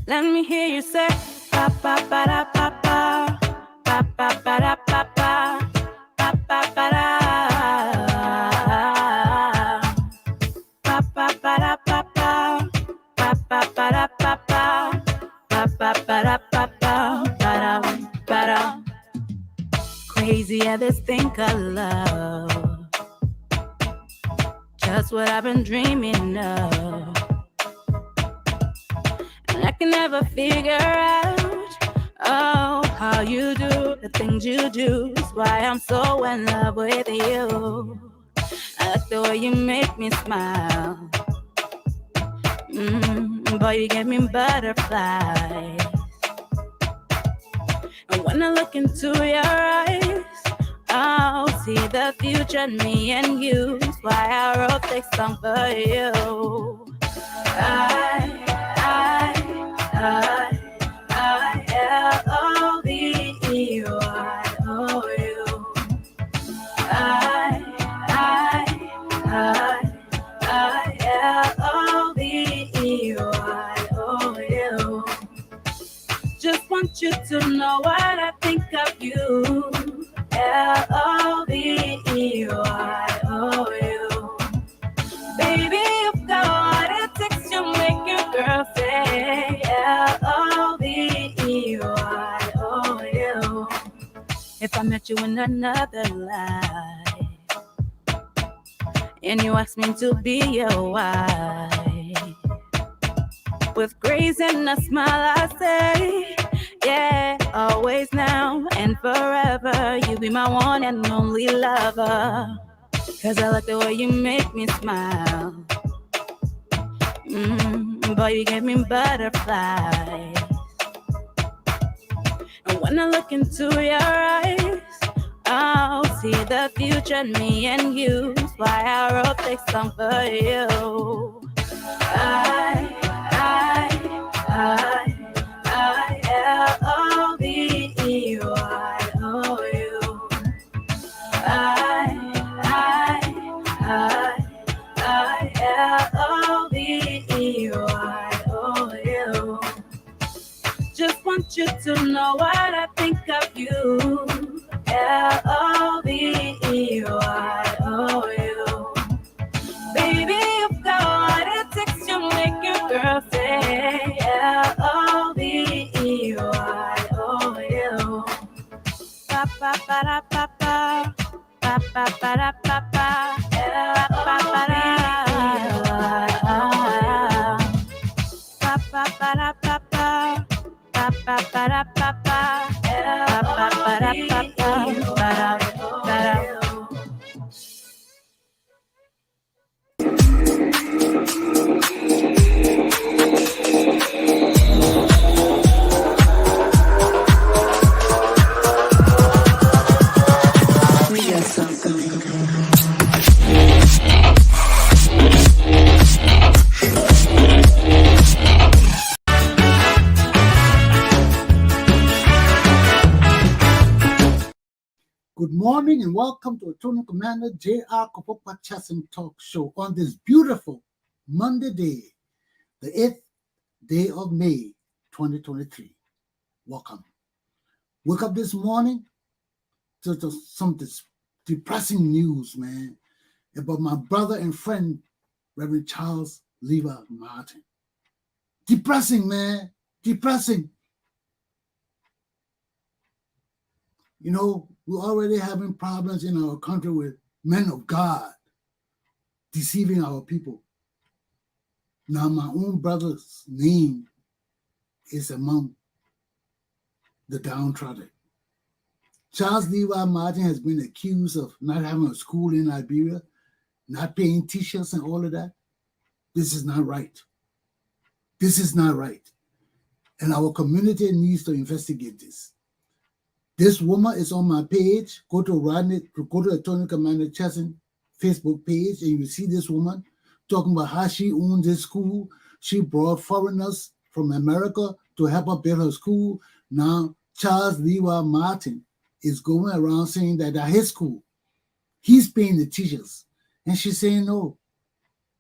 Let me hear you say pa pa pa da pa pa pa pa pa da pa pa pa pa pa da pa pa pa da pa pa pa pa pa da pa pa pa pa pa da pa pa pa da. Crazy at this thing called love, just what I've been dreaming of. And I can never figure out, oh, how you do the things you do. Is why I'm so in love with you. I like the way you make me smile. Boy, you give me butterflies. And when I look into your eyes, I'll see the future, me and you. That's why I wrote this song for you. I-L-O-V-E-Y-O-U. Just want you to know what I think of you. L-O-V-E-Y-O-U. Baby, you've got what it takes to make your girl say L-O-V-E-Y-O-U. If I met you in another life and you asked me to be your wife, with grace and a smile I say, yeah, always now and forever. You be my one and only lover. Cause I like the way you make me smile. Boy, you give me butterflies. And when I look into your eyes, I'll see the future, me and you. That's why I wrote this song for you. I-L-O-V-E-Y-O-U. I-L-O-V-E-Y-O-U. Just want you to know what I think of you. L-O-V-E-Y-O-U. Baby, you've got what it takes to make your girl say L-O-V-E-Y-O-U. Pa pa pa da pa pa pa pa pa da pa pa pa pa da pa pa pa da pa pa pa pa pa da pa pa pa pa da pa pa da. Good morning and welcome to Attorney Commander J.R. Glapohkpa Chesson Talk Show on this beautiful Monday day, the 8th day of May, 2023. Welcome. Woke up this morning to some depressing news, man, about my brother and friend, Reverend Charles Lever Martin. Depressing, man. Depressing. You know, we're already having problems in our country with men of God deceiving our people. Now, my own brother's name is among the downtrodden. Charles Levi Martin has been accused of not having a school in Liberia, not paying teachers and all of that. This is not right. This is not right. And our community needs to investigate this. This woman is on my page. Go to Attorney Commander Chesson Facebook page, and you see this woman talking about how she owns this school. She brought foreigners from America to help her build her school. Now, Charles Levi Martin is going around saying that at his school, he's paying the teachers. And she's saying no.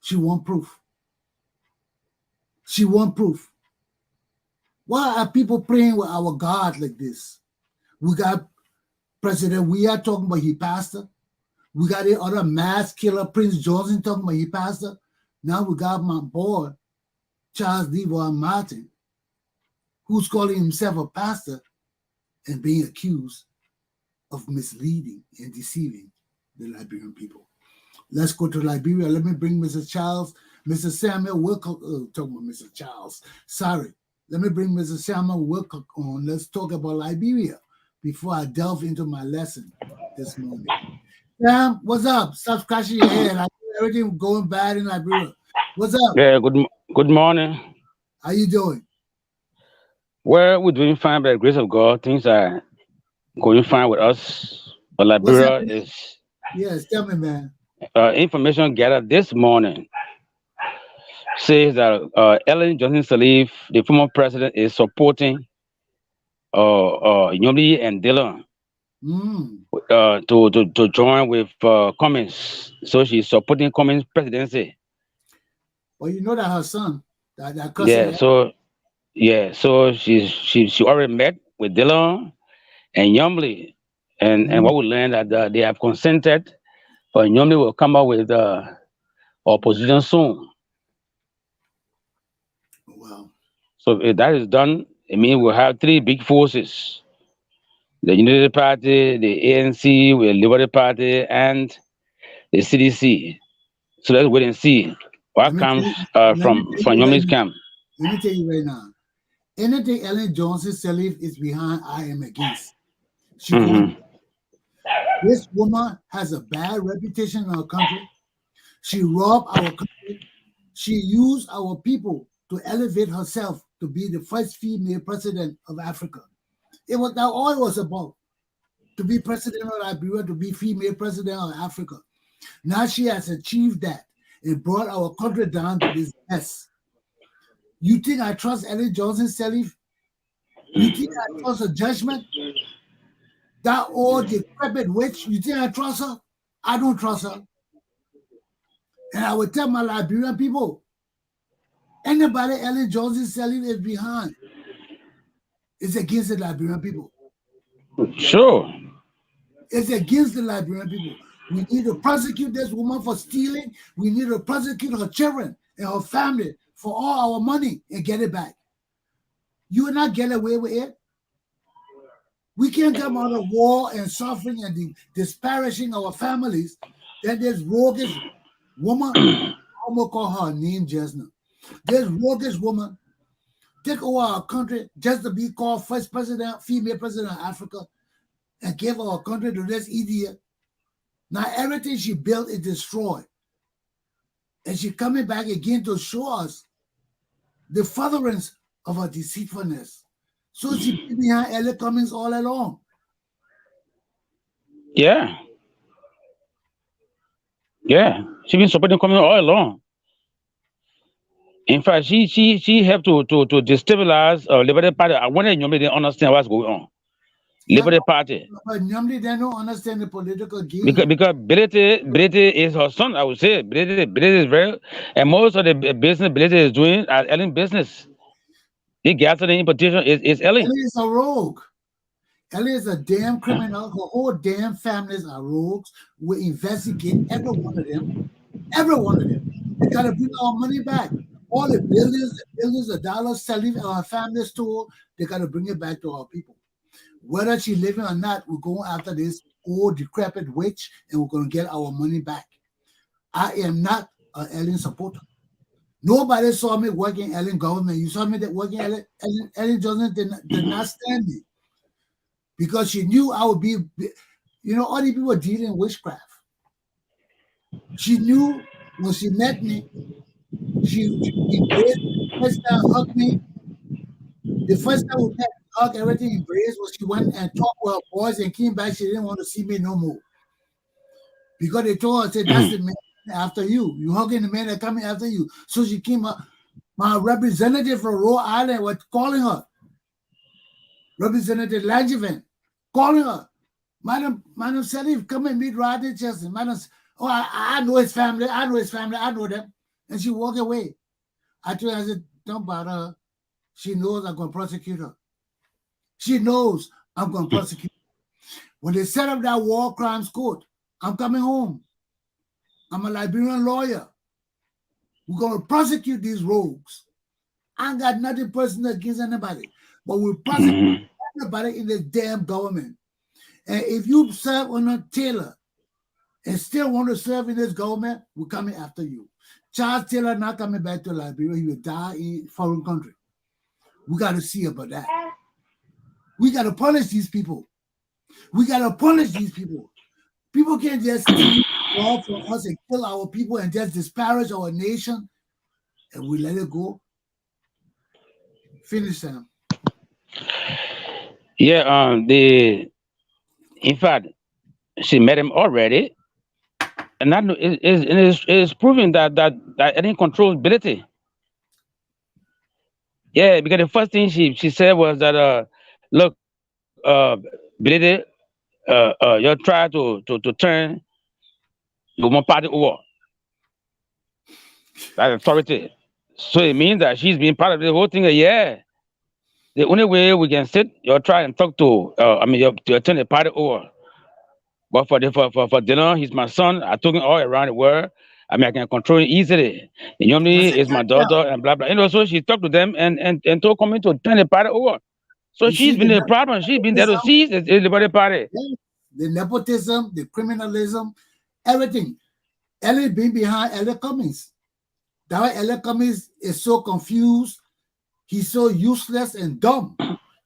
She want proof. She want proof. Why are people praying with our God like this? We got President we are talking about he pastor. We got the other mass killer Prince Johnson talking about he pastor. Now we got my boy Charles Devon Martin, who's calling himself a pastor and being accused of misleading and deceiving the Liberian people. Let's go to Liberia. Let me bring Mr. Charles, Mr. Samuel Wilcock. Talking about Mr. Charles. Sorry. Let me bring Mr. Samuel Wilcock on. Let's talk about Liberia before I delve into my lesson this morning. Sam, what's up? Stop scratching your head. I know everything going bad in Liberia. What's up? Yeah, good morning. How you doing? Well, we're doing fine by the grace of God. Things are going fine with us. But What's Liberia happening? is Yes, tell me, man. information gathered this morning says that Ellen Johnson Sirleaf, the former president, is supporting Yomli and Dillon Mm. to join with Cummings. So she's supporting Cummings' presidency. Well, you know that her son, that Yeah, cousin, so she already met with Dillon and Yomli, and mm, what we learned that they have consented, but Yomli will come up with opposition soon. well, So if that is done, it means we'll have three big forces: the Unity Party, the ANC, the Liberty Party, and the CDC. So let's wait and see let what me tell comes you, let me tell from you right Yomli's now. camp. Let me tell you right now. Anything Ellen Johnson Sirleaf is behind, I am against. She going. Hmm. This woman has a bad reputation in our country. She robbed our country. She used our people to elevate herself to be the first female president of Africa. It was that all it was about. To be president of Liberia, to be female president of Africa. Now she has achieved that and brought our country down to this mess. You think I trust Ellen Johnson Sirleaf? You think I trust her judgment? That old decrepit witch, you think I trust her? I don't trust her. And I would tell my Liberian people, anybody Ellen Johnson Sirleaf is behind is against the Liberian people. Sure. It's against the Liberian people. We need to prosecute this woman for stealing. We need to prosecute her children and her family for all our money and get it back. You will not get away with it. We can't come out of war and suffering and disparaging our families. Then this roguish woman, I'm gonna call her name just now. This roguish woman take over our country just to be called first president, female president of Africa, and give our country to this idiot. Now everything she built is destroyed. And she coming back again to show us the furtherance of her deceitfulness. So she be behind Ella Cummings all along. Yeah. Yeah. She's been supporting Cummings all along. In fact, she helped to destabilize Liberty Party. I wonder Yomli didn't understand what's going on. Yeah, Liberty Party. but normally they don't understand the political Because game. because Billy is her son, I would say. Billy is very, and most of the business Billy is doing are Ellen business. The gasoline importation is Ellen. Ellie is a rogue. Ellie is a damn criminal. Her whole damn families are rogues. We investigate every one of them. Every one of them. They gotta bring our money back. All the billions of dollars selling our family store, they gotta bring it back to our people. Whether she's living or not, we're going after this old decrepit witch and we're gonna get our money back. I am not an Ellen supporter. Nobody saw me working Ellen government. You saw me that working Ellen Johnson did not stand me because she knew I would be, all these people are dealing in witchcraft. She knew when she met me, she embraced me. First time hugged me. The first time we met, hug everything embraced was she went and talked with her boys and came back. She didn't want to see me no more. Because they told her, said, that's the man after you. You hugging the man that coming after you. So she came up. My representative from Rhode Island was calling her. Representative Langevin, calling her. Madam Sirleaf, come and meet Rodney Chesson. Madam, I know his family. I know them. And she walked away. I told her, I said, don't bother her. She knows I'm going to prosecute her. She knows I'm going to prosecute her. When they set up that war crimes court, I'm coming home. I'm a Liberian lawyer. We're going to prosecute these rogues. I ain't got nothing personal against anybody, but we prosecute everybody in the damn government. And if you serve under Taylor and still want to serve in this government, we're coming after you. Charles Taylor not coming back to Liberia. He will die in foreign country. We got to see about that. We got to punish these people. We got to punish these people. People can't just steal all from us and kill our people and just disparage our nation and we let it go. Finish, Sam. Yeah, in fact, she met him already, and that is proving that any controllability. Yeah, because the first thing she said was that look, Billy, you try to turn the woman party over. That authority. So it means that she's been part of the whole thing. Yeah. The only way we can sit, you try and talk to, you turn the party over. But for dinner, he's my son. I took him all around the world. I can control it easily. And Yomni is my daughter, and blah blah. And also she talked to them and told coming to turn the party over. So You she's see been the the problem. She's been there to nepotism, seize the party. the nepotism, the criminalism, everything. Ellie being behind Ellie Cummings. That's why Ellie Cummings is so confused. He's so useless and dumb.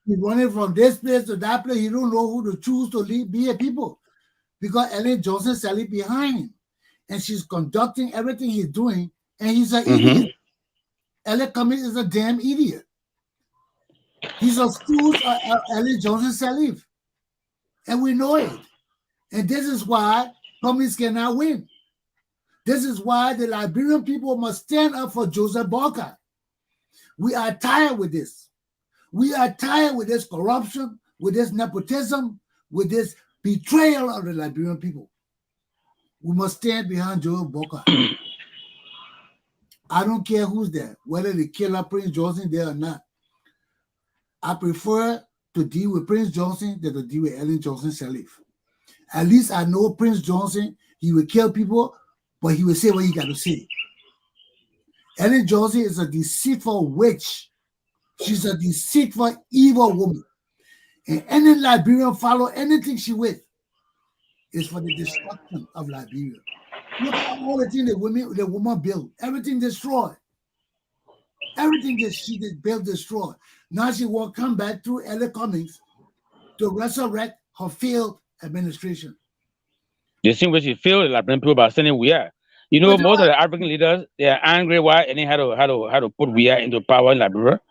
He's running from this place to that place. He don't know who to choose to lead, be a people. Because Ellen Johnson Sally behind him. And she's conducting everything he's doing. And he's an idiot. Ellen Cummings is a damn idiot. He's accused of Ellen Johnson Sally. And we know it. And this is why Cummings cannot win. This is why the Liberian people must stand up for Joseph Bough. We are tired with this. We are tired with this corruption, with this nepotism, with this betrayal of the Liberian people. We must stand behind Joseph Bough. I don't care who's there, whether they kill Prince Johnson there or not. I prefer to deal with Prince Johnson than to deal with Ellen Johnson Sirleaf. At least I know Prince Johnson, he will kill people, but he will say what he got to say. Ellen Johnson is a deceitful witch. She's a deceitful, evil woman. And any Liberian follow anything she with is for the destruction of Liberia. Look at all the things the woman built. Everything destroyed. Everything that she did build destroyed. Now she will come back through Ella Cummings to resurrect her failed administration. The same way she failed the Liberian people by sending we are. You know, most of the African leaders, they are angry why and they had to put we are into power in Liberia.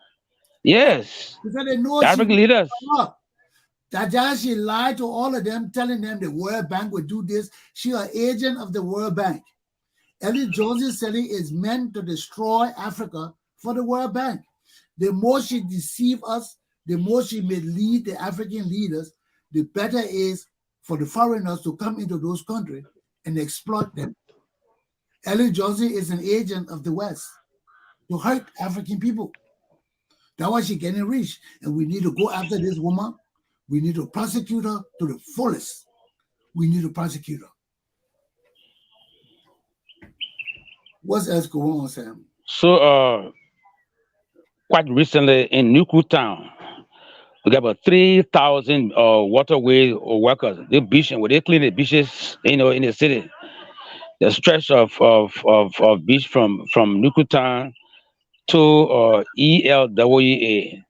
Yes. Because they know the African leaders. That she lied to all of them, telling them the World Bank would do this. She an agent of the World Bank. Ellen Johnson Sirleaf is meant to destroy Africa for the World Bank. The more she deceive us, the more she may lead the African leaders, the better it is for the foreigners to come into those countries and exploit them. Ellen Johnson is an agent of the West to hurt African people. That's why she's getting rich. And we need to go after this woman. We need to prosecute her to the fullest. We need to prosecute her. What's else going on, Sam? So, quite recently in Nuku Town, we got about 3,000 waterway workers. They beach and they clean the beaches, in the city. The stretch of beach from Nuku Town to ELWA.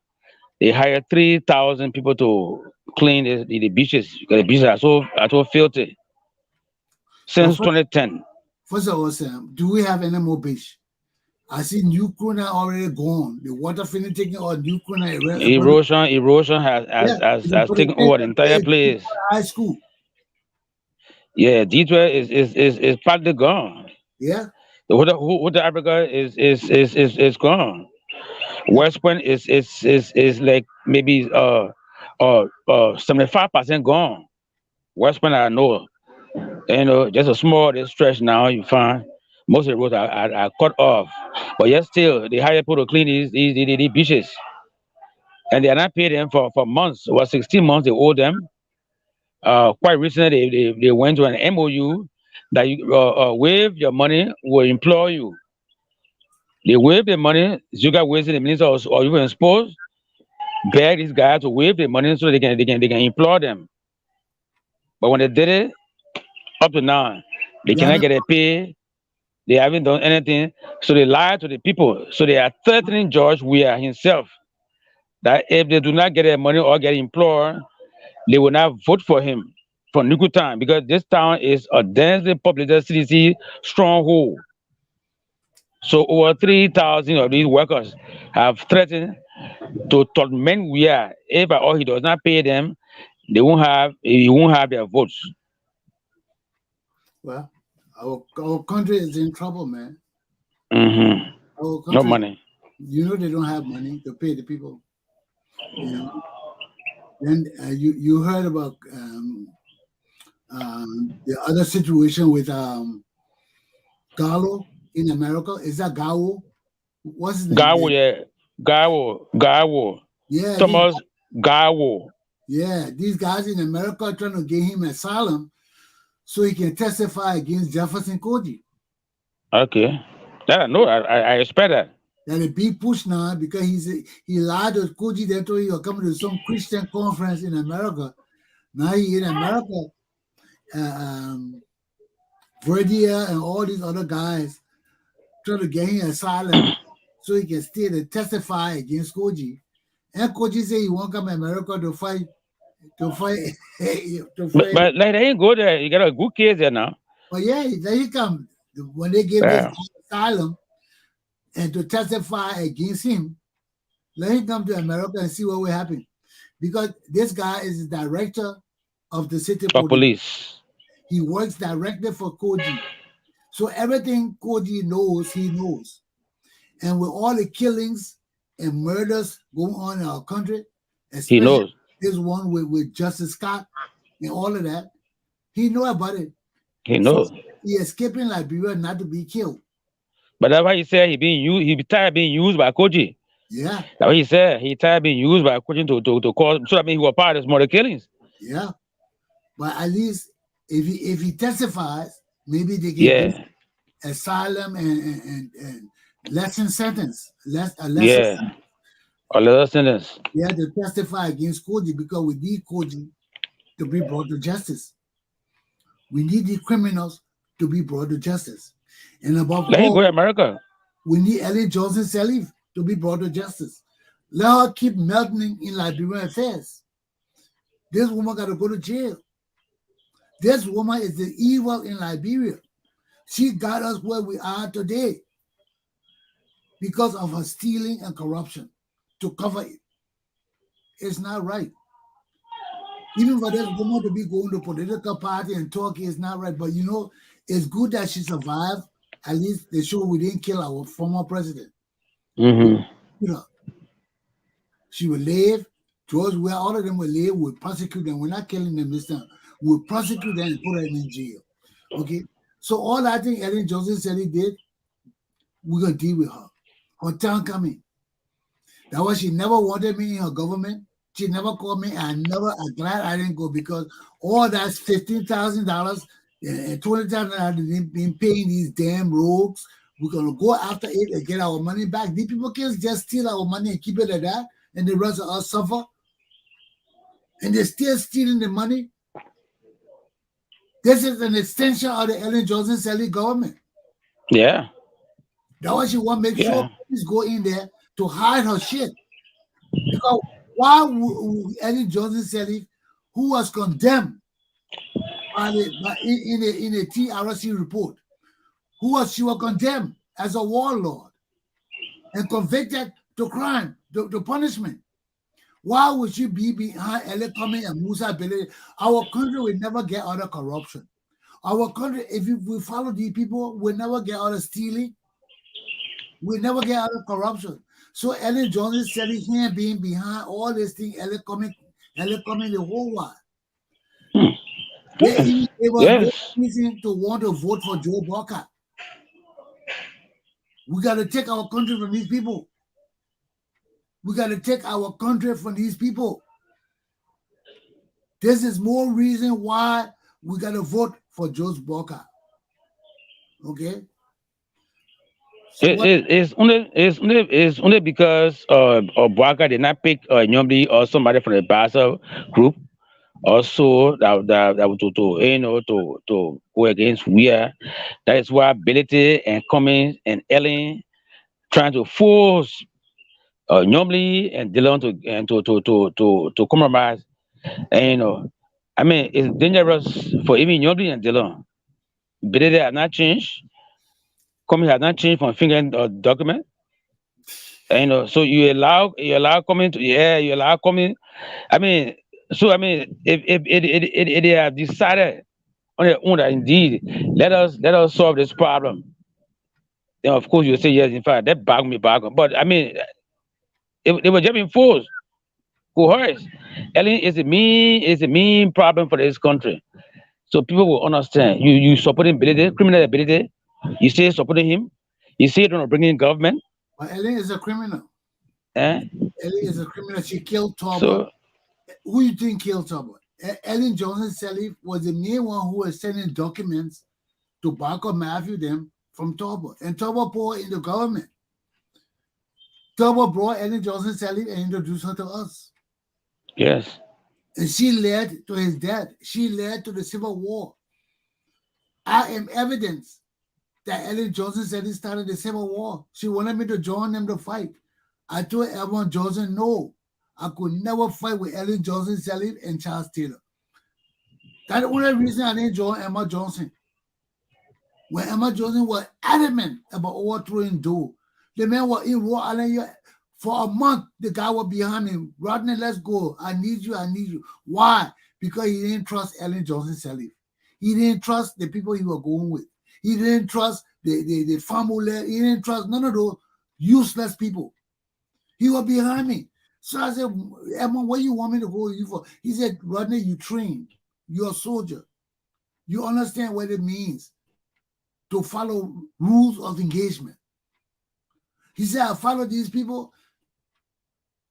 They hired 3,000 people to clean the beaches because the beaches are so filthy since 2010. First of all, Sam, do we have any more beach? I see New Kuna already gone. The water finally taking all New Kuna. Erosion has taken over the entire place. High school. Yeah, D12 is partly gone. Yeah. The water Africa is gone. West Point is like maybe 75% gone. West Point I know, just a small stretch now. You find most of the roads are cut off, but yet still the higher people to clean these beaches. and they are not paid them for months. It was 16 months they owe them. Quite recently, they went to an MOU that you waive your money, will employ you. They waive the money. Zuga waves in the minister or even supposed beg these guys to waive the money so they can employ them. But when they did it, up to now, they They are cannot not, get a pay. They haven't done anything. So they lie to the people. So they are threatening George Weah himself that if they do not get their money or get employed, they will not vote for him for Nuku Town because this town is a densely populated city stronghold. So over 3,000 of these workers have threatened to torment Weah. If at all he does not pay them, he won't have their votes. well, our country is in trouble, man. Hmm. Our No country, money. they don't have money to pay the people. You know. Then you heard about the other situation with Gallo in America. Is that Gallo? What's his name? Gawo, yeah. Gawo. Yeah, Thomas Gawo. these guys in America are trying to give him asylum so he can testify against Jefferson Koji. Okay. That I know. I expect that. That a big push now because he lied to Koji. They told he was coming to some Christian conference in America. Now he in America. Verdier and all these other guys trying to get him asylum so he can stay to testify against Koji. And Koji say he won't come to America to fight. But like they ain't go there. You got a good case there now. But yeah, there he come. When they gave this Yeah. guy asylum and to testify against him, let him come to America and see what will happen. Because this guy is the director of the city For police. police. He works directly for Koji. So everything Koji knows, he knows. And with all the killings and murders going on in our country, He especially knows. this one with Justice Scott and all of that, he know about it. He So knows. he escaping Liberia not to be killed. But that's why he said he being used. He tired of being used by Koji. Yeah, That's what he said. He tired of being used by Koji to cause. So that means he was part of this murder killings. yeah. But at least if he testifies, maybe they can give Yeah. asylum and lesson sentence. A lesson Yeah. sentence. A little sentence. He had to testify against Koji because we need Koji to be brought to justice. We need the criminals to be brought to justice. And above Let him go all, to America. we need Ellen Johnson Sirleaf to be brought to justice. Let her keep melting in Liberian affairs. This woman got to go to jail. This woman is the evil in Liberia. She got us where we are today because of her stealing and corruption to cover it. It's not right. Even for this woman to be going to political party and talk is not right. But it's good that she survived. At least they show we didn't kill our former president. Hmm. She will live. George, where all of them will live, we'll prosecute them. We're not killing them this time. We'll prosecute them and put them in jail. Okay? So all I think Ellen Johnson said he did, we're going to deal with her. Her time coming. That was she never wanted me in her government. She never called me. I'm glad I didn't go because all that's $15,000 and $20,000 they've been paying these damn rogues. We're going to go after it and get our money back. These people can't just steal our money and keep it at that and the rest of us suffer. And they're still stealing the money. This is an extension of the Ellen Johnson Sirleaf government. Yeah. That's why she want to make sure Yeah. police go in there to hide her shit. Because why would Ellen Johnson Sirleaf, who was condemned in a TRC report, she was condemned as a warlord and convicted to crime, to punishment. Why would she be behind Ellen Cumming and Musa Bello? Our country will never get out of corruption. Our country, if we follow these people, will never get out of stealing. We'll never get out of corruption. So Ellen Johnson said he can't be behind all this thing, Ellen Cumming the whole while. There was no Yes. reason to want to vote for Joe Bough. We got to take our country from these people. We got to take our country from these people. This is more reason why we got to vote for George Walker. Okay? So what? It's only because Bough did not pick Nyomdi or somebody from the Basa group also that to go against we are. That is why Ability and Cummings and Ellen trying to force Nyomdi and Dillon to compromise. And I mean, it's dangerous for even Nyomdi and Dillon. Ability has not changed. Cummings has not changed from finger document. And, so you allow coming to, yeah, you allow coming. I mean, so I mean, if they have decided on their own that indeed let us solve this problem, then of course you say yes. In fact, that back me back. But I mean, they were just being forced, coerced. Ellen is a mean problem for this country. So people will understand. You supporting ability, criminal ability. You say supporting him. You say you're going to bring in government. Well, Ellen is a criminal. Eh? Ellen is a criminal. She killed Talbot. So Who you think killed Talbot? Ellen Johnson Sirleaf was the main one who was sending documents to Barker Matthew them from Talbot. And Talbot put in the government. Talbot brought Ellen Johnson Sirleaf and introduced her to us. yes. And she led to his death. She led to the Civil War. I am evidence that Ellen Johnson said he started the Civil War. She wanted me to join them to fight. I told Ellen Johnson, no, I could never fight with Ellen Johnson Sirleaf and Charles Taylor. That's the only reason I didn't join Emma Johnson. When Emma Johnson was adamant about overthrowing Doe, the man was in Rhode Island for a month. The guy was behind him. Rodney, let's go. I need you. I need you. Why? Because he didn't trust Ellen Johnson Sirleaf. He didn't trust the people he was going with. He didn't trust the family. He didn't trust none of those useless people. He was behind me. So I said, Emma, what you want me to go with you for? He said, Rodney, you trained. You're a soldier. You understand what it means to follow rules of engagement. He said, I follow these people.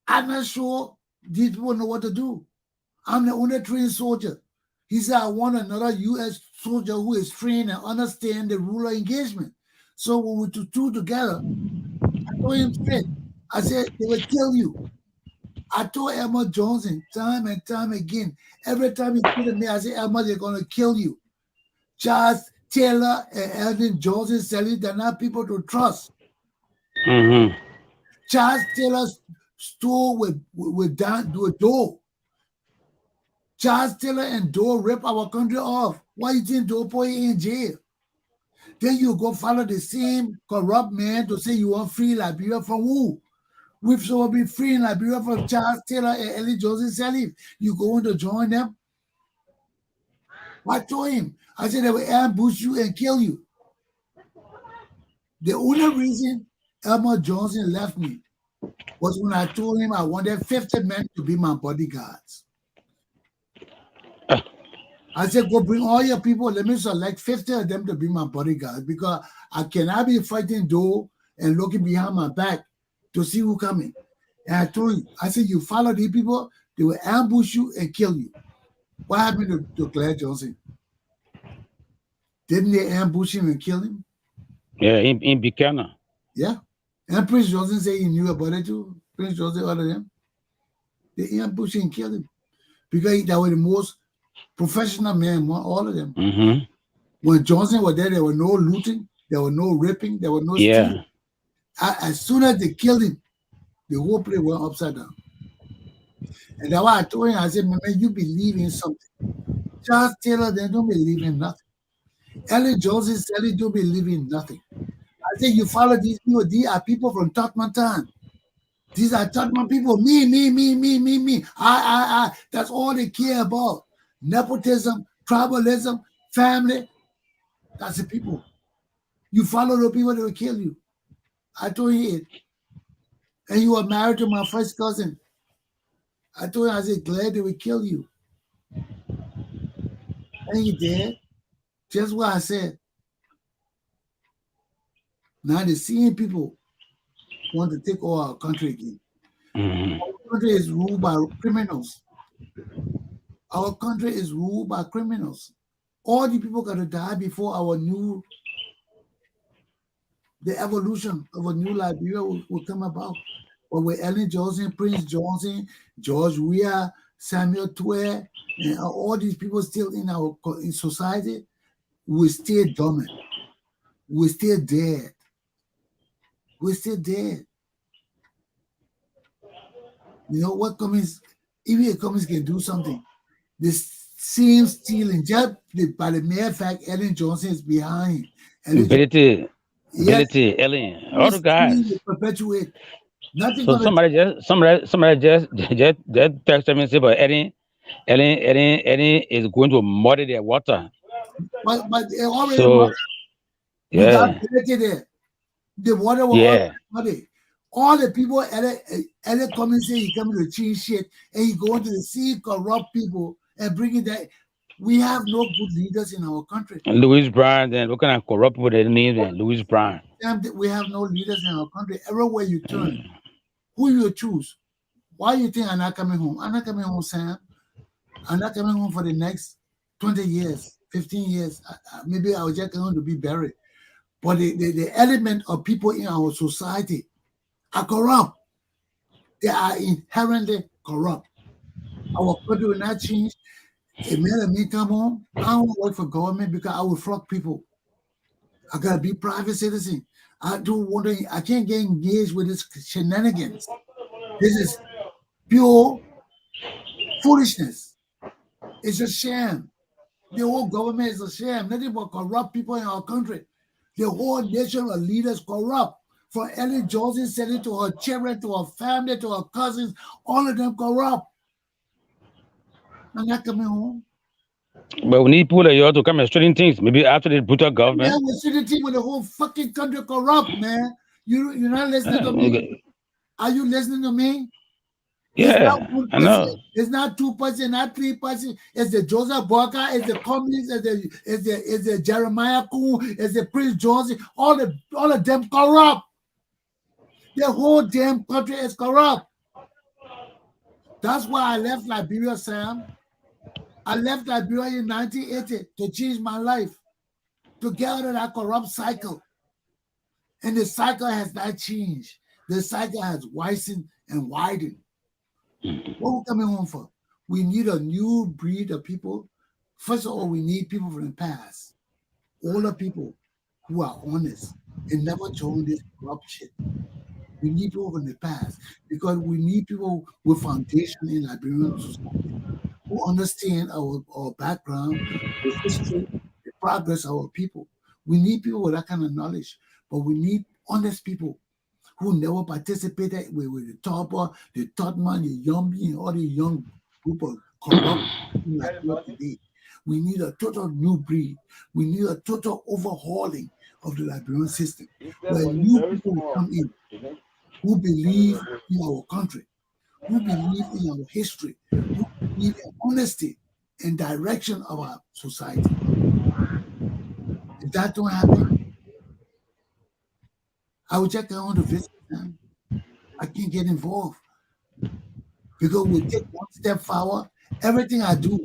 I'm not sure these people know what to do. I'm the only trained soldier. He said, I want another U.S. soldier who is trained and understand the rule of engagement. So when we two together, I told him straight. I said, they will kill you. I told Emma Johnson time and time again. Every time he put it me, I said, Emma, they're going to kill you. Charles Taylor and Ellen Johnson Sirleaf, they're not people to trust. Mm-hmm. Charles Taylor's store with Doe. Charles Taylor and Doe rip our country off. Why you think Doe put you in jail? Then you go follow the same corrupt man to say you want free Liberia from who? We've so been free in Liberia from Charles Taylor and Ellen Johnson Sirleaf. You going to join them? I told him. I said they will ambush you and kill you. The only reason Emma Johnson left me was when I told him I wanted 50 men to be my bodyguards. I said, go bring all your people. Let me select 50 of them to be my bodyguards because I cannot be fighting Doe and looking behind my back to see who coming. And I told him, I said, you follow these people, they will ambush you and kill you. What happened to Claire Johnson? Didn't they ambush him and kill him? Yeah, in Buchanan. Yeah. And Prince Johnson said he knew about it too. Prince Johnson, all of them. They ambushed him and killed him. Because they were the most professional men, all of them. Mm-hmm. When Johnson was there was no looting, there was no ripping, there was no stealing. As soon as they killed him, the whole place went upside down. And that's why I told him, I said, man, you believe in something. Charles Taylor, they don't believe in nothing. Ellen Johnson Sirleaf don't believe in nothing. I said, you follow these people, these are people from Totmantan. These are Totman people. Me. I. That's all they care about. Nepotism, tribalism, family. That's the people. You follow the people, they will kill you. I told you it. And you were married to my first cousin. I told him, I said, glad they will kill you. And he did. Just what I said. Now the seeing people want to take over our country again. Our country is ruled by criminals. Our country is ruled by criminals. All the people got to die before the evolution of a new Liberia will come about. But with Ellen Johnson, Prince Johnson, George Weah, Samuel Twe, and all these people still in our in society, we're still dormant. We're still dead. We're still dead. You know what communists, even if communists can do something, this same stealing, just by the mere fact Ellen Johnson is behind. Ellen Johnson, yes, Ellen, all the stealing guys. will perpetuate. Nothing So gonna somebody just texted me and said, but Eddie is going to muddy their water. but it already So muddy. You got yeah, dirty there. The water will already yeah. muddy. All the people Ellen come and say he coming to change shit and he going to the sea, corrupt people and bring it that. We have no good leaders in our country. And Louis Brown, then what kind of corrupt with their name then? Louis Brown. We have no leaders in our country. Everywhere you turn, who you choose? Why you think I'm not coming home? I'm not coming home, Sam. I'm not coming home for the next 20 years, 15 years. Maybe I was just going to be buried. But the element of people in our society are corrupt. They are inherently corrupt. Our country will not change. A man and me come home, I don't work for government because I will flog people. I gotta be private citizen. I can't get engaged with this shenanigans. This is pure foolishness. It's a sham. The whole government is a sham. Nothing but corrupt people in our country. The whole nation of leaders corrupt. From Ellen Johnson sending to her children, to her family, to her cousins, all of them corrupt. I'm not coming home. But we need people like you to come and straighten things. Maybe after the brutal Man, government. we're sitting with the whole fucking country corrupt, man. You're not listening to me. Okay. Are you listening to me? It's not Yeah, one I know. person. It's not 2%, not 3%. It's the Joseph Bough, it's the communists, it's the Jeremiah Kuhn, it's the Prince Johnson. All of them corrupt. The whole damn country is corrupt. That's why I left Liberia, Sam. I left Liberia in 1980 to change my life, to get out of that corrupt cycle. And the cycle has not changed. The cycle has widened and widened. What we're coming home for? We need a new breed of people. First of all, we need people from the past. Older people who are honest and never joined this corrupt shit. We need people from the past because we need people with foundation in Liberian society who understand our background, the history, the progress of our people. We need people with that kind of knowledge, but we need honest people who never participated with the topper, the Totman, the Yumbi, and all the young group of corrupt people like that today. We need a total new breed. We need a total overhauling of the Liberian system, where new people will come in who believe in our country, who believe in our history, who believe in honesty and direction of our society. If that don't happen, I would just go on to visit them. I can't get involved because we take one step forward, everything I do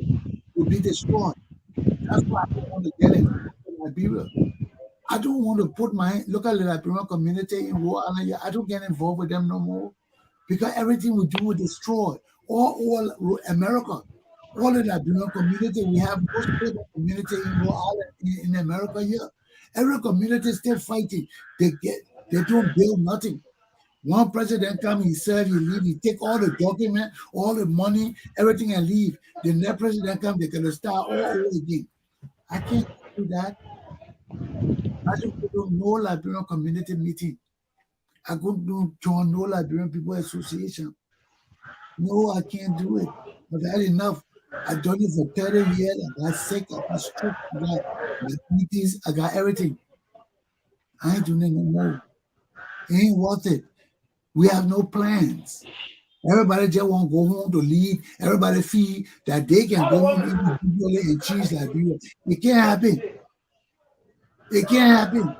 will be destroyed. That's why I don't want to get involved in Liberia. I don't want to put my look at the Liberian community in Rhode Island. I don't get involved with them no more because everything we do will destroy. All America, all the Liberian community, we have most stable community in Rhode Island in America here. Every community is still fighting. They don't build nothing. One president come, he serve, he leave, he take all the document, all the money, everything and leave. The next president come, they're gonna start all over again. I can't do that. I don't go to no Liberian community meeting. I couldn't join no Liberian People Association. No, I can't do it. I've had enough. I've done it for 30 years. I got sick, I got stroke, I got diabetes, I got everything. I ain't doing it no more. It ain't worth it. We have no plans. Everybody just want to go home to lead. Everybody feel that they can go home individually and change Liberia. It can't happen. It can't happen.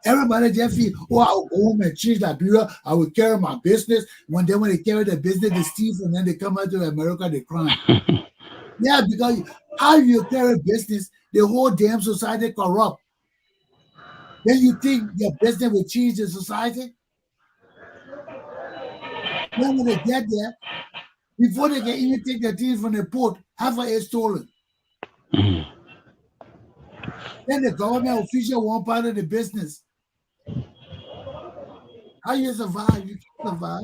Everybody just feel, oh, I'll go home and change Liberia. I will carry my business. When they carry the business, they steal, and then they come out to America, they crime. Yeah, because how you carry business, the whole damn society corrupt. Then you think your business will change the society? Then when they get there, before they can even take the things from the port, half of it stolen. Then the government official won't part of the business. How you survive? You can't survive.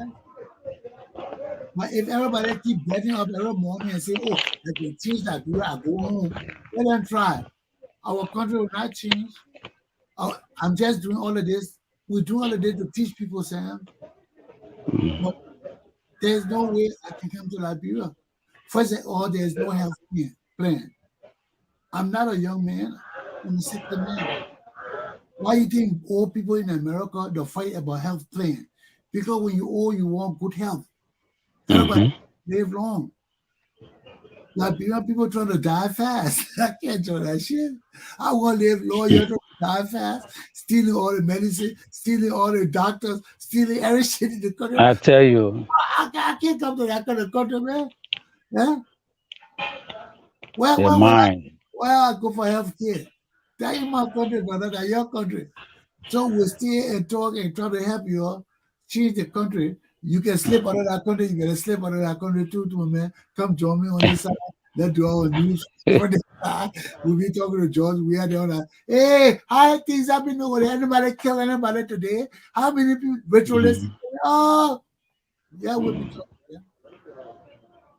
But if everybody keep getting up every morning and say, oh, I can change that, I go home, let them try. Our country will not change. I'm just doing all of this. We're doing all of this to teach people, Sam. But there's no way I can come to Liberia. First of all, there's no health plan. I'm not a young man. I'm a 60 man. Why do you think old people in America, they fight about health plan? Because when you're old, you want good health. Everybody live long. Liberian people trying to die fast. I can't do that shit. I want to live long, you're trying to die fast, stealing all the medicine, stealing all the doctors, stealing every shit in the country. I tell you. I can't come to that kind of country, man. Yeah? Where I go for health care? That ain't my country, brother. That's your country. So we stay and talk and try to help you all change the country. You can slip out of that country. You can slip out of that country too, man. Come join me on this side. Let's do our news for this side. We'll be talking to George. We are there. Like, hey, how things have been over there? Anybody kill anybody today? How many people ritualistic? Oh, yeah, we'll be talking. Yeah.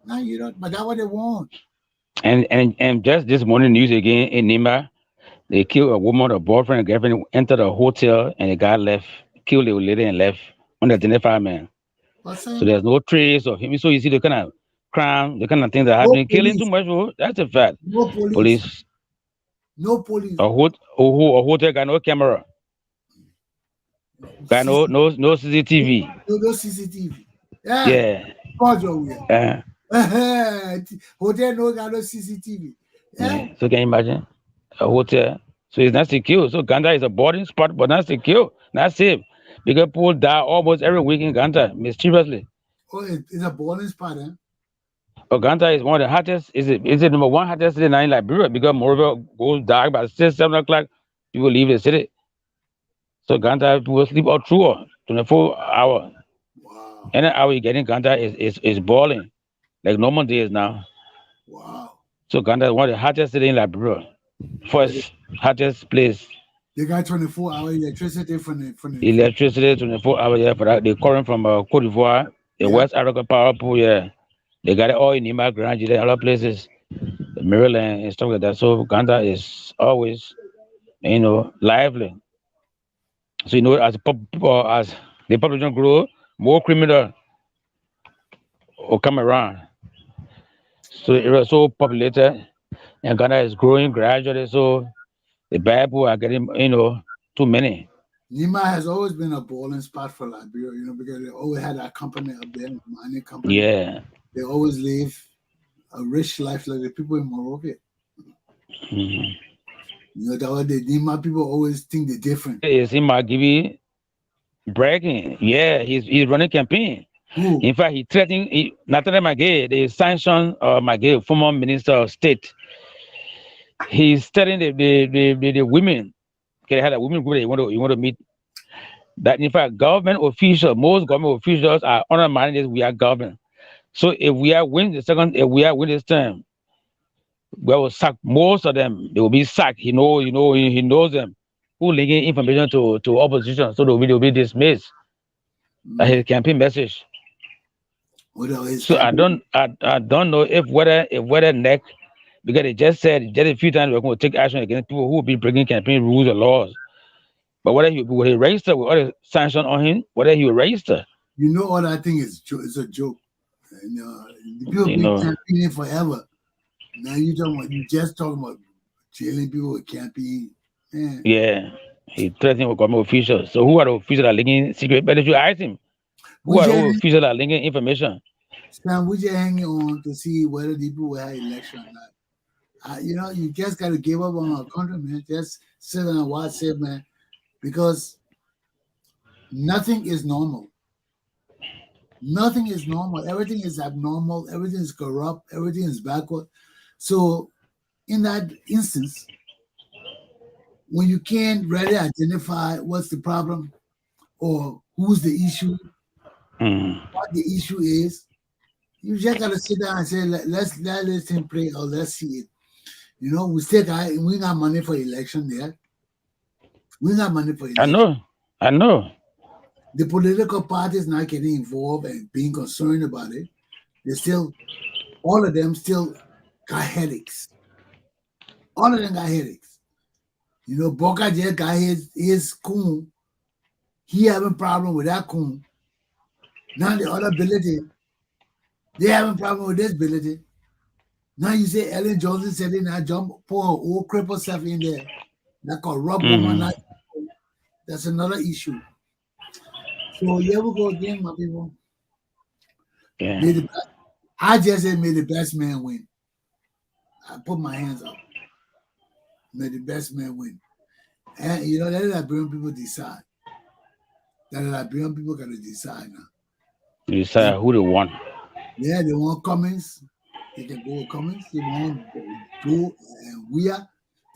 No, you don't. But that's what they want. And just this morning news again in Nima, they killed a woman, a boyfriend, and girlfriend entered a hotel, and the guy left, killed the lady and left unidentified man. So there's no trace of him. So you see the kind of crime, the kind of things that are happening, killing too much. That's a fact. No police. No police. A hotel got no camera. Got no CCTV. No CCTV. Yeah. Hotel no got no CCTV. Yeah. So can you imagine a hotel? So it's not secure. So Ganda is a boarding spot, but not secure, not safe. Because people die almost every week in Ganda, mysteriously. Oh, it's a boarding spot, eh? Ganda is one of the hottest. Is it number one hottest city in Liberia? Because Moreover goes dark by 6, 7 o'clock. People leave the city. So Ganda people sleep all through 24 hours. Wow. Any hour you get in Ganda is boiling, like normal days now. Wow. So Ganda is one of the hottest city in Liberia. First hottest place. They got 24-hour electricity from the electricity 24 hours. Yeah, for that they current from Cote d'Ivoire, the West Africa Power Pool. Yeah, they got it all in Nima, Grand and other places, Maryland and stuff like that. So Ganda is always, lively. So as the population grow, more criminal will come around. So it was so populated, and Ghana is growing gradually. So the bad people are getting, too many. Nima has always been a balling spot for Liberia, because they always had that company up there, mining company. Yeah. They always live a rich life like the people in Morocco. That way the Nima people always think they're different. Is in Margibi bragging? Yeah, he's running campaign. Who? In fact, he threatened Nathan Magay, the sanctioned Magay, former Minister of State. He's telling the women, okay, they had a women group that you want to meet, that in fact most government officials are undermining this. We are government. So if we are win this term, we will sack most of them. They will be sacked. He knows them. Who linking information to opposition, so they will be dismissed. That's his campaign message. So I don't know if whether next, because they just said a few times we're going to take action against people who will be breaking campaign rules and laws. But whether he will register with other sanction on him, whether he will register. All I think is a joke. People been campaigning forever. Now you just talking about jailing people with campaign. Man. Yeah, he threatening with government officials. So who are the officials that are linking secret? But if you ask him, who are the officials that are linking information? Sam, we just hanging on to see whether the people will have election or not. You just got to give up on our country, man. Just sit and watch it, man. Because Nothing is normal. Nothing is normal. Everything is abnormal. Everything is corrupt. Everything is backward. So, in that instance, when you can't really identify what's the problem or who's the issue, Mm. what the issue is, you just gotta sit down and say, let this thing play or let's see it. We got money for election there. We got money for I election. know. I know. The political parties not getting involved and being concerned about it. They still, all of them still got headaches. All of them got headaches. Boca just got his coon. He having problem with that coon. Now the other ability, they having problem with this ability. Now you say Ellen Johnson said in that jump, poor old cripple stuff in there. That corrupt woman. Mm. That's another issue. So here we go again, my people. Yeah. I just said may the best man win. I put my hands up. May the best man win. And let the Liberian people decide. That the Liberian people gotta decide now. You decide who they want. Yeah, they want Cummings, they can go with Cummings. They want Bough and Weir,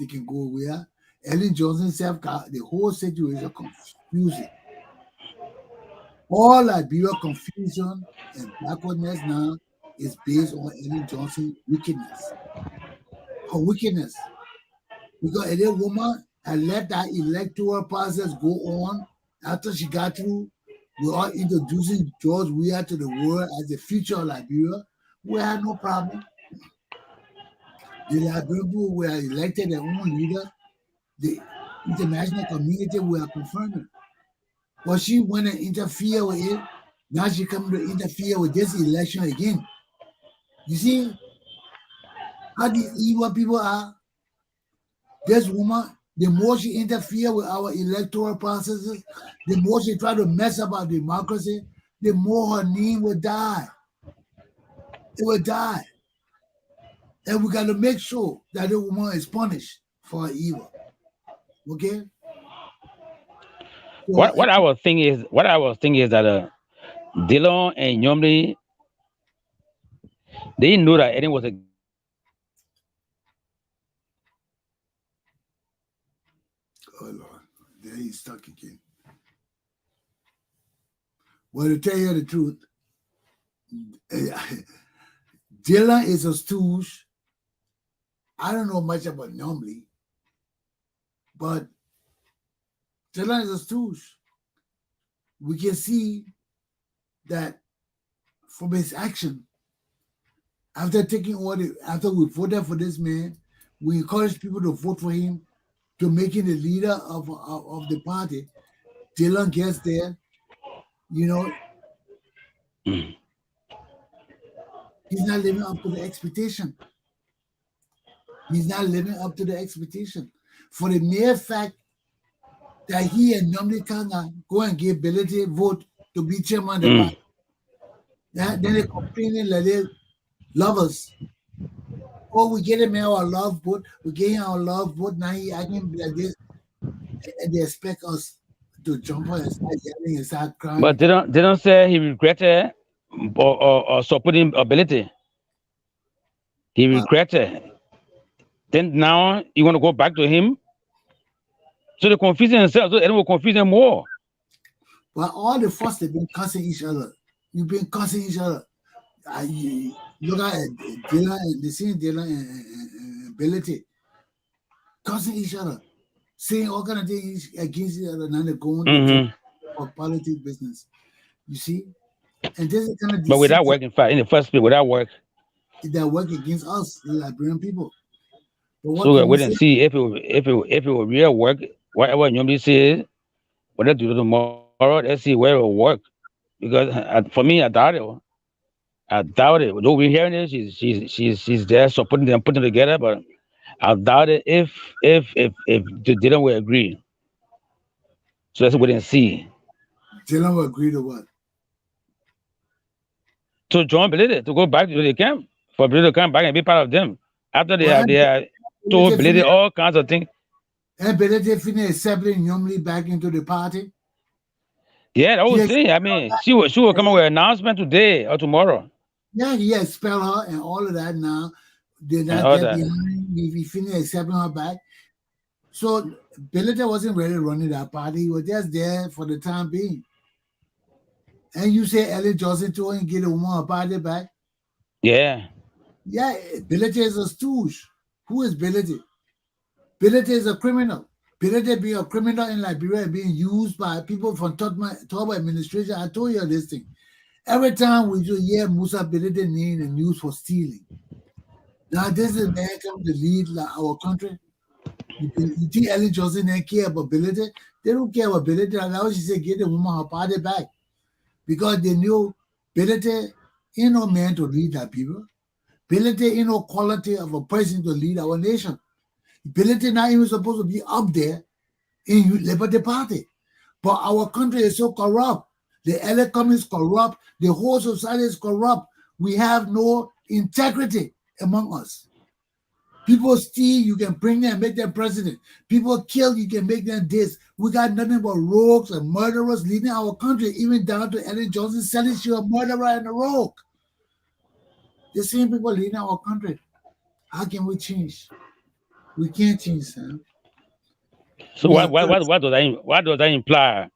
they can go with Weir. Ellen Johnson self got the whole situation confusing. All Liberia confusion and backwardness now is based on Ellen Johnson's wickedness. Her wickedness. Because a woman had let that electoral process go on after she got through. We are introducing George Weah to the world as the future of Liberia. We had no problem. The Liberian people were elected their own leader. The international community were confirming. But she went and interfered with it. Now she coming to interfere with this election again. You see how these evil people are? This woman, the more she interfere with our electoral processes, the more she try to mess up our democracy, the more her name will die. It will die. And we got to make sure that the woman is punished for her evil. Okay? So, What I was thinking is that Dillon and Yomli, they knew that Eddie was against them. oh Lord, there he's stuck again. Well, to tell you the truth, Dylan is a stooge. I don't know much about Nomley, but Dylan is a stooge. We can see that from his action, after we voted for this man, we encourage people to vote for him to make him the leader of the party. Dylan gets there, Mm. he's not living up to the expectation. He's not living up to the expectation. For the mere fact that he and Nomley Kanga go and give ability vote to be chairman of the party. Then they complaining like they lovers. Oh, we get him our love vote. We get him our love vote. Now he acting like this. And they expect us to jump on and start yelling and start crying. But they don't say he regretted or supporting ability. He regretted. Then now you want to go back to him. So they're confusing themselves. So Eddie will confuse them more. But all the first they've been cussing each other. You've been cussing each other. Look at Dylan, the same Dylan and ability. Cussing each other. Saying all kind of things against each other. Now they're going for politics business. You see? And this is kind of But without working in the first place, without work. That work against us, the Liberian people. So we're waiting and see if it will real work, whatever Nyomdi says, what they do tomorrow, let's see where it will work. Because for me, I doubt it. I doubt it. Though we're hearing it, she's there supporting them, putting them together, but I doubt it if the Dylan will agree. So let's wait and see. Dylan will agree to what? To join Belity, to go back to the camp, for Belity to come back and be part of them. After they have told Belity all kinds of things. And Belity finished accepting Nyomli back into the party? Yeah, that He was expelled saying. I mean, she will come up with an announcement today or tomorrow Yeah, he expelled her and all of that now. Did and not all get that. behind. He finished accepting her back. So Billiter wasn't really running that party. He was just there for the time being. And you say Ellen Johnson told him get a woman her party back? Yeah. Yeah, Billiter is a stooge. Who is Billiter? Billiter is a criminal. Billiter being a criminal in Liberia and being used by people from top administration. I told you this thing. Every time we do hear Musa Billiter name and news for stealing. Now this is man come to lead our country. You think Ellen Johnson ain't care about ability? They don't care about ability. And now she said get the woman her party back. Because they knew ability ain't no man to lead that people. Ability ain't no quality of a person to lead our nation. Ability not even supposed to be up there in Liberty Party. But our country is so corrupt. The elecom is corrupt. The whole society is corrupt. We have no integrity among us. People steal, you can bring them, make them president. People kill, you can make them this. We got nothing but rogues and murderers leading our country, even down to Ellen Johnson selling she a murderer and a rogue. The same people leading our country. How can we change? We can't change, Sam. So We are what does that imply?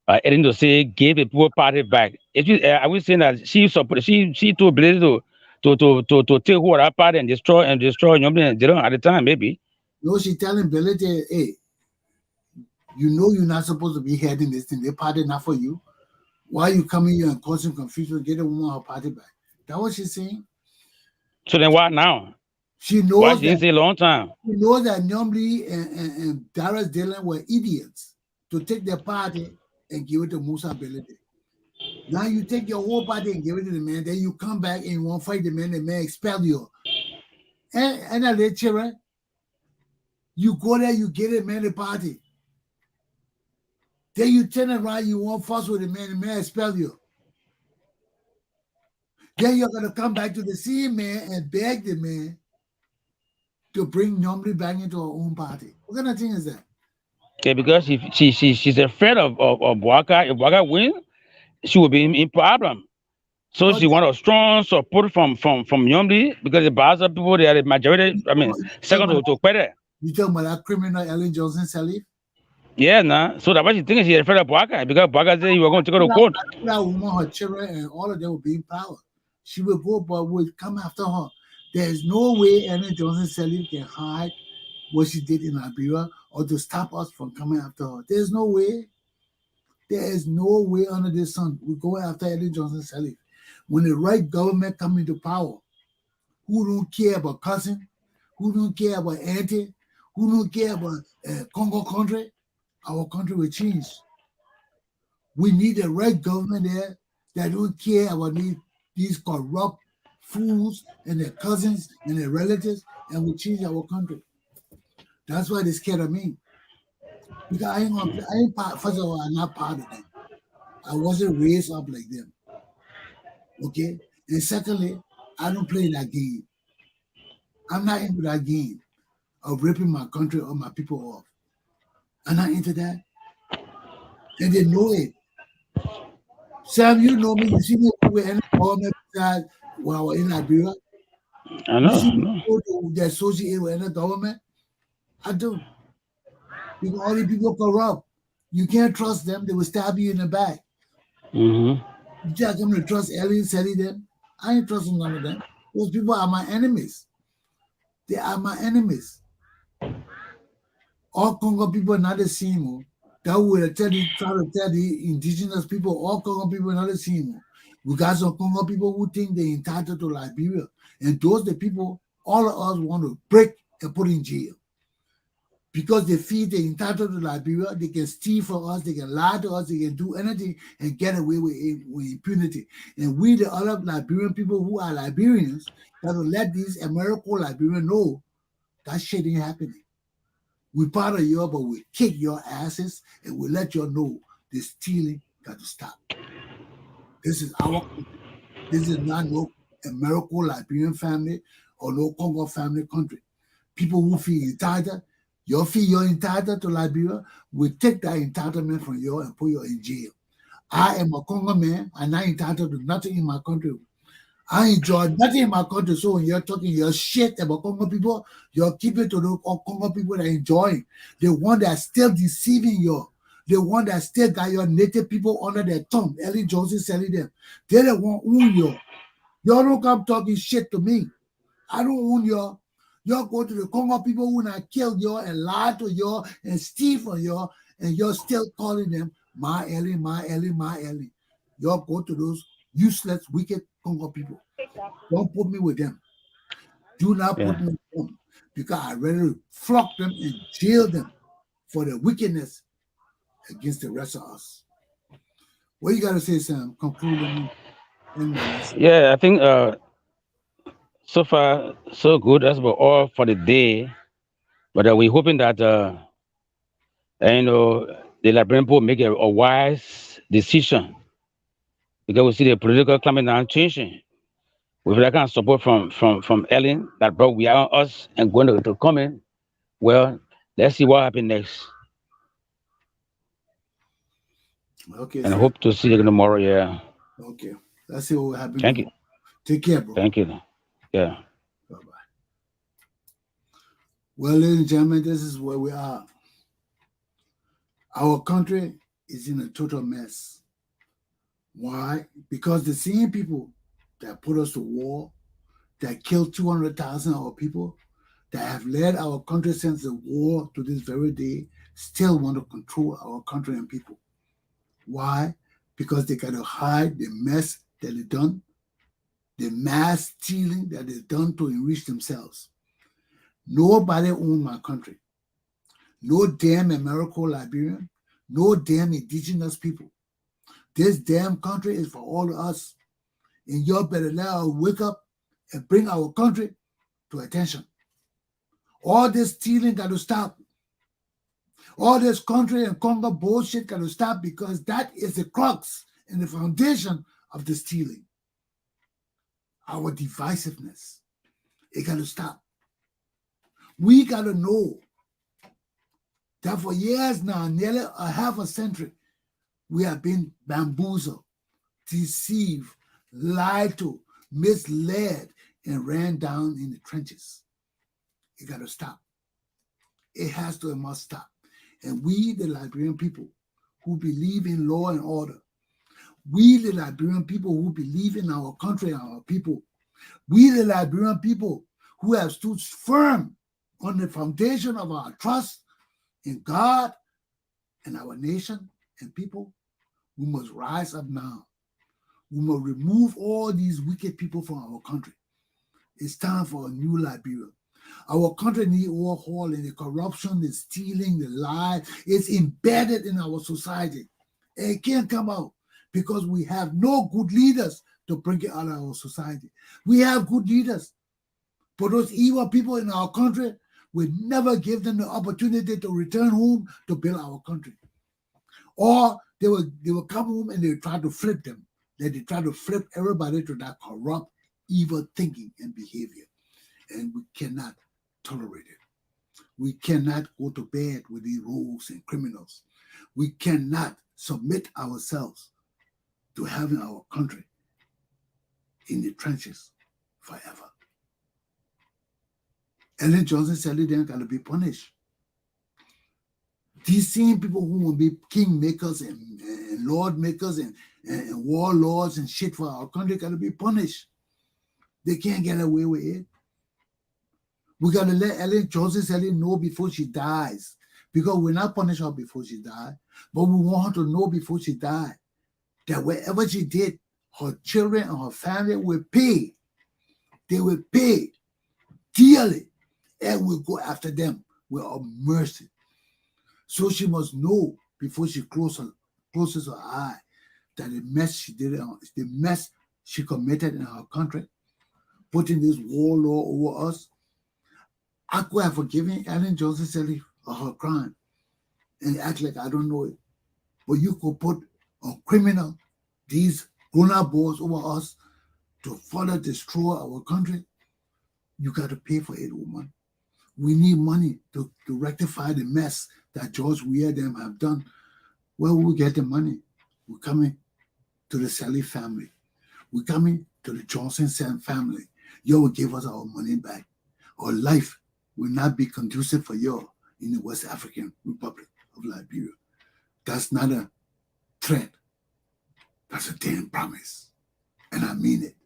Erin to say give the poor party back. If you, I was saying that she told Blaze to take over that party and destroy Nyombe. They don't at the time maybe. no, she telling Billy, hey, you know you're not supposed to be heading this thing. The party not for you. Why are you coming here and causing confusion? Get a woman her party back. That what she's saying. So then what now? She Why knows she didn't that say a long time? she knows that Nyomli and Darius Dillon were idiots to take their party and give it to Musa Belede. Now you take your whole party and give it to the man, then you come back and you won't fight the man expel you. And a lecturer, you go there, you get a man the party. Then you turn around, you won't fuss with the man expel you. Then you're gonna come back to the same man and beg the man to bring Nyomli back into her own party. What kind of thing is that? Okay, because she's afraid of Bwaka. If Bwaka win, she will be in problem. So What she want a strong support from Nyombe because the Basa people they are the majority. I mean, second to Kwere. you talking about that criminal Ellen Johnson Salif? Yeah, nah. So that's why she thinks she's afraid of Bwaka because Bwaka said you were going to take her to court. That woman, her children, and all of them will be in power. She will go, but will come after her. There is no way Ellen Johnson Salif can hide what she did in Liberia or to stop us from coming after her. There's no way. There is no way under the sun we're going after Ellen Johnson Salif. When the right government come into power, who don't care about cousin, who don't care about auntie, who don't care about Congo country, our country will change. We need a right government there that don't care about these corrupt fools and their cousins and their relatives, and we change our country. That's why they're scared of me. Because I ain't part, first of all, I'm not part of them. I wasn't raised up like them. Okay? And secondly, I don't play that game. I'm not into that game of ripping my country or my people off. I'm not into that. And they know it. Sam, you know me. You see me with any government besides while in Liberia. I You know, see I me know. go to associate with any government. I do. Because all these people corrupt. You can't trust them. They will stab you in the back. Mm-hmm. You just come to trust Ellie, Sally, them. I ain't trusting none of them. Those people are my enemies. They are my enemies. All Congo people are not the same. Oh. That will try to tell the indigenous people, all Congo people are not the same. Oh. We got some Congo people who think they're entitled to Liberia. And those the people all of us want to break and put in jail. Because they feel they're entitled to Liberia, they can steal from us, they can lie to us, they can do anything and get away with impunity. And we, the other Liberian people who are Liberians, got to let these American Liberians know that shit ain't happening. We part of you, but we kick your asses and we let you know the stealing got to stop. This is our country. This is not no American Liberian family or no Congo family country. People who feel entitled, you feel you're entitled to Liberia, we take that entitlement from you and put you in jail. I am a Congo man. I'm not entitled to nothing in my country. I enjoy nothing in my country. So when you're talking your shit about Congo people, you're keeping to the Congo people that are enjoying. The one that's still deceiving you. The one that still got your native people under their thumb. Ellen Johnson selling them. They're the one own you. Y'all don't come talking shit to me. I don't own you. Y'all go to the Congo people who not killed you and lied to you and steal from you, and you're still calling them my Ellie, my Ellie, my Ellie. Y'all go to those useless, wicked Congo people. Don't put me with them. Do not put Yeah. me with them, because I'd rather flock them and jail them for their wickedness against the rest of us. What you got to say, Sam? Conclude me in my lesson. Yeah, I think so far so good. That's about all for the day. But we're hoping that you know, the Liberian people make a wise decision, because we see the political climate now changing. With that kind of support from Ellen that brought we are on us and going to come in. Well, let's see what happens next, Okay, and I Sam. hope to see you tomorrow. Yeah. Okay. Let's see what will happen Thank you. tomorrow. Take care, bro. Thank you. Yeah. Bye bye. Well, ladies and gentlemen, this is where we are. Our country is in a total mess. Why? Because the same people that put us to war, that killed 200,000 of our people, that have led our country since the war to this very day, still want to control our country and people. Why? Because they got to hide the mess that they done, the mass stealing that they done to enrich themselves. Nobody own my country. No damn American Liberian. No damn indigenous people. This damn country is for all of us. And y'all better let us wake up and bring our country to attention. All this stealing got to stop. All this country and Congo bullshit got to stop, because that is the crux and the foundation of the stealing. Our divisiveness. It got to stop. We got to know that for years now, nearly a half a century, we have been bamboozled, deceived, lied to, misled, and ran down in the trenches. It got to stop. It has to and must stop. And we, the Liberian people who believe in law and order, we, the Liberian people who believe in our country and our people, we, the Liberian people who have stood firm on the foundation of our trust in God and our nation and people, we must rise up now. We must remove all these wicked people from our country. It's time for a new Liberia. Our country needs overhaul, and the corruption, the stealing, the lie is embedded in our society. And it can't come out because we have no good leaders to bring it out of our society. We have good leaders, but those evil people in our country, we never give them the opportunity to return home to build our country. Or they will come home and they try to flip them. They try to flip everybody to that corrupt, evil thinking and behavior. And we cannot tolerate it. We cannot go to bed with these rogues and criminals. We cannot submit ourselves to having our country in the trenches forever. Ellen Johnson said they got to be punished. These same people who will be king makers and lord makers and warlords and shit for our country got to be punished. They can't get away with it. We got to let Ellen Johnson know before she dies, because we're not punish her before she dies, but we want her to know before she dies that wherever she did, her children and her family will pay. They will pay dearly, and we'll go after them with our mercy. So she must know before she closes her eye that the mess she did, the mess she committed in her country, putting this war law over us. I could have forgiven Ellen Johnson of her crime and act like I don't know it. But you could put a criminal, these grown-up boys over us to further destroy our country. You got to pay for it, woman. We need money to rectify the mess that George Weah them have done. Where will we get the money? We're coming to the Sally family. We're coming to the Johnson family. You will give us our money back. Our life will not be conducive for you in the West African Republic of Liberia. That's not a threat. That's a damn promise. And I mean it.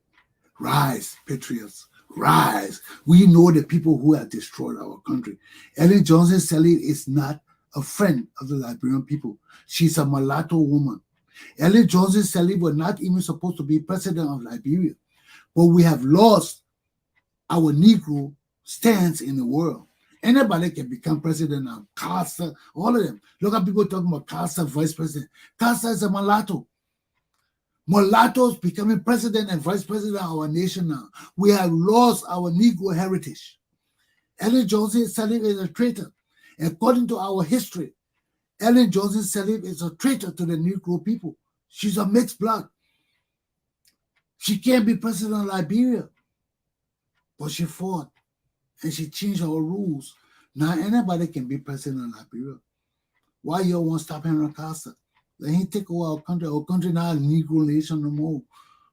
Rise, patriots. Rise. We know the people who have destroyed our country. Ellen Johnson Sirleaf is not a friend of the Liberian people. She's a mulatto woman. Ellen Johnson Sirleaf was not even supposed to be president of Liberia. But we have lost our Negro stance in the world. Anybody can become president now. Casa, all of them. Look at people talking about Casa vice president. Casa is a mulatto. Mulattoes becoming president and vice president of our nation now. We have lost our Negro heritage. Ellen Johnson Sirleaf is a traitor. According to our history, Ellen Johnson Sirleaf is a traitor to the Negro people. She's a mixed blood. She can't be president of Liberia. But she fought and she changed our rules. Now anybody can be president of Liberia. Why you want to stop Henry Costa? Let him take over our country. Our country not a Negro nation no more.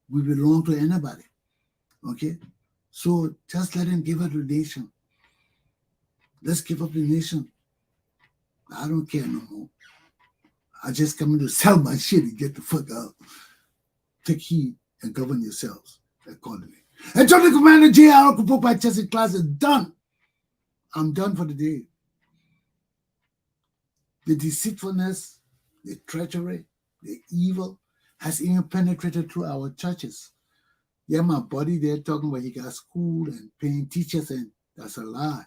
We belong to anybody. Okay? So just let him give up the nation. Let's give up the nation. I don't care no more. I just come to sell my shit and get the fuck out. Take heed and govern yourselves accordingly. And Johnny Commander J.R. Glapohkpa Chesson class is done. I'm done for the day. The deceitfulness, the treachery, the evil has even penetrated through our churches. Yeah, my buddy there talking about he got school and paying teachers, and that's a lie.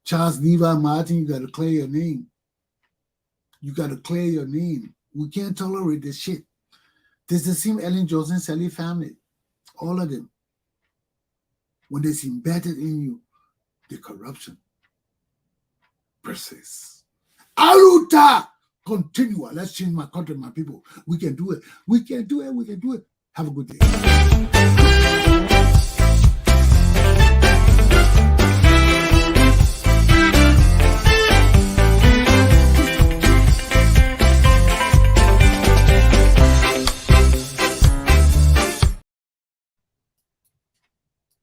Charles Levi Martin, you got to clear your name. You got to clear your name. We can't tolerate this shit. There's the same Ellen Johnson Sirleaf family. All of them. When it's embedded in you, the corruption persists. Aluta! Continue. Let's change my country, my people. We can do it. We can do it. We can do it. Have a good day.